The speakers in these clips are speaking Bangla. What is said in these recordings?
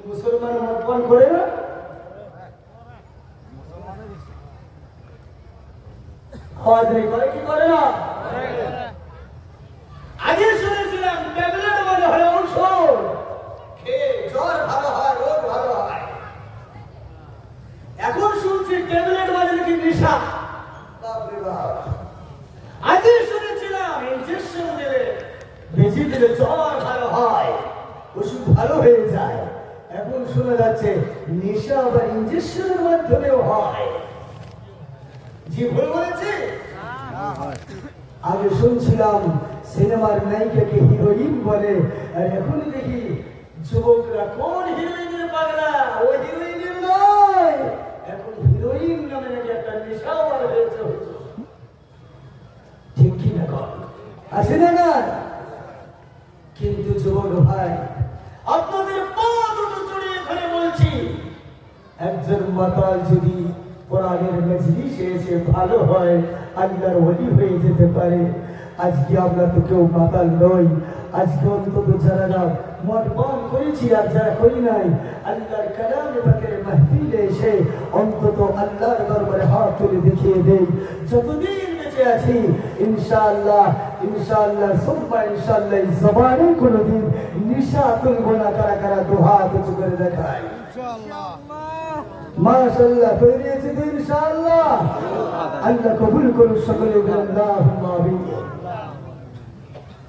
মুসলমান মদ পান করে না? খাওয়া দাওয়া করে কি করে না? আগে শুনেছিলাম ট্যাবলেট মানে হলো ঔষধ, খেয়ে জ্বর ভালো হয়, রোগ ভালো হয়। এখন শুনছি ট্যাবলেট মানে কি নেশা। বাপরে বাপ! আগে শুনেছিলাম ইনজেকশন দিলে, বেশি দিলে জ্বর ভালো হয়, ওষুধ ভালো হয়ে যায়। এখন শোনা যাচ্ছে নেশা আবার ইনজেকশনের মাধ্যমেও হয়। জি ভুল বলেছে? আগে শুনছিলাম সিনেমার নায়িকাকে হিরোইন বলে, আর এখন দেখি যুবকরা কোন হিরোইনের পাগলা, ওই হিরোইনের নয়, এখন হিরোইন নামে নাকি একটা নেশা বার হয়েছে। ঠিক কি না কর আছে না না? কিন্তু যুবক ভাই, আপনাদের পা দুটো জড়িয়ে ধরে বলছি, একজন মাতাল যদি কোরআনের মজলিসে এসে ভালো হয়, আল্লাহর ওলি হয়ে যেতে পারে। আজকে আমরা তো কেউ মাতাল নই। আজকে অন্তত যারা মদ পান করেছি আর যারা করি নাই, আল্লাহর কালামে পাকের মাহফিলে এসে অন্তত আল্লাহর দরবারে হাত তুলে দেখিয়ে দেই, যতদিন বেঁচে আছি ইনশাআল্লাহ ইনশাআল্লাহ সুম্মা ইনশাআল্লাহ এই জবানে কোনোদিন নিশা তুলবো না। কারা কারা দু হাত উঁচু করে দেখায় ইনশাআল্লাহ। মাশাআল্লাহ, তৈরি আছে তো ইনশাআল্লাহ। আল্লাহ কবুল করুন সকলে, আল্লাহুম্মা আমিন।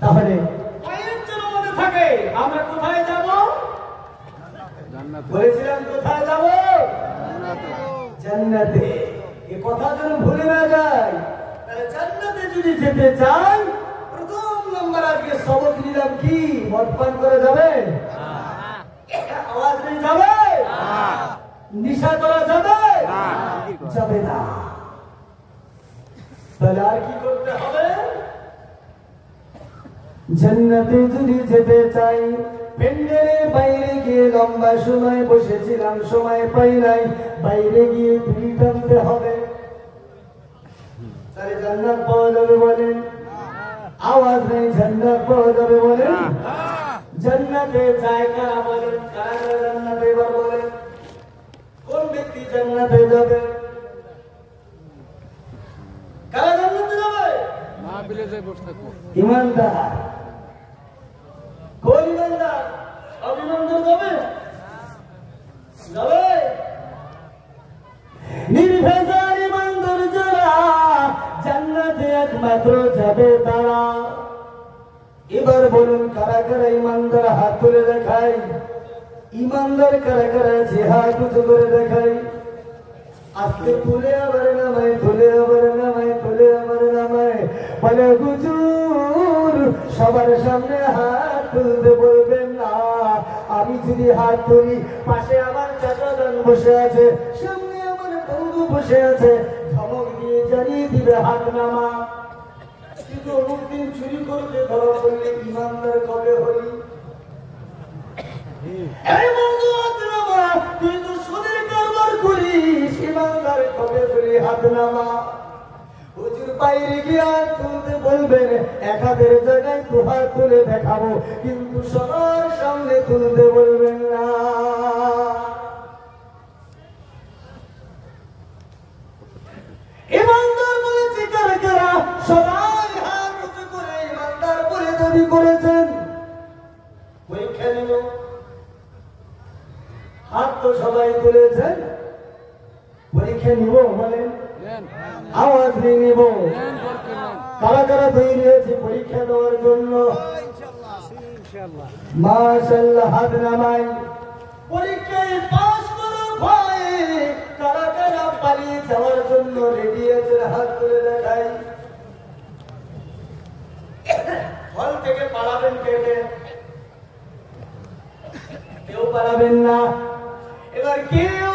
তাহলে আয়াতের মধ্যে থাকে আমরা কোথায় যাব? জান্নাতে। বলেছিলাম কোথায় যাব? জান্নাতে। জান্নাতে। এই কথা যেন ভুলে না যায়। তাহলে জান্নাতে যদি যেতে চাই, প্রথম নম্বর আজকে সবক নিলাম কি? মদ পান করা যাবে? আওয়াজ নেই যাবে? নিশা করা যাবে? যাবে না। তাহলে আর কি করতে হবে? জান্নাতে যদি যেতে চাই, প্যান্ডেলের বাইরে গিয়ে লম্বা সময় বসেছিলাম, সময় পাই নাই, বাইরে গিয়ে বিড়ি টানতে হবে। তাহলে জান্নাত পাওয়া যাবে বলেন? আওয়াজ নেই, জান্নাত পাওয়া যাবে বলেন? জান্নাতে যায় কারা বলেন? কারা জান্নাতে এবার বলেন? কোন ব্যক্তি জান্নাতে যাবে? কারা জান্নাতে যাবে? ইমানদার। কোন ইমানদার? সব ইমানদার যাবে? যাবে? নির্ভেজাল ইমানদার যারা, জান্নাতে একমাত্র যাবে তারা। এবার বলুন কারা কারা ইমানদার? হাত তুলে দেখাই। ইমানদার কারা কারা আছে? হাত উঁচু করে দেখাই। আজকে তুলে আবার নামায়, তুলে আবার নামায়, তুলে আবার নামায়। বলে হুজুর সবার সামনে হাত তুলতে বলবেন না। আমি যদি হাত তুলি, পাশে আমার চাচা যান বসে আছে, সামনে আমার বন্ধু বসে আছে, ধমক দিয়ে জানিয়ে দিবে হাত নামা। কিন্তু অমুক দিন চুরি করতে ধরা পড়লে ইমানদার কবে হলি? এই বন্ধু হাত নামা, তুই তো সুদের কারবার করিস, ইমানদার কবে হলি? হাত নামা। হুজুর বাইরে গিয়ে হাত তুলতে বলবেন, এক হাতের জায়গায় দু হাত তুলে দেখাবো, কিন্তু সবার সামনে তুলতে বলবেন না। ইমানদার বলেছে কারা কারা? সবাই হাত উঁচু করে ইমানদার বলে দাবি করেছেন। পরীক্ষা নিল, হাত তো সবাই তুলেছেন, পরীক্ষা নিব বলেন? আওয়াজ নেই নিব। কারা কারা তৈরি হয়েছে পরীক্ষা দেওয়ার জন্য? মাশাআল্লাহ, হাত নামাই। পরীক্ষায় পাস করার ভয়ে কারা কারা পালিয়ে যাওয়ার জন্য রেডি আছেন? হাত তুলে দেখাই। হল থেকে পালাবেন কে কে? কেউ পালাবেন না। এবার কেউ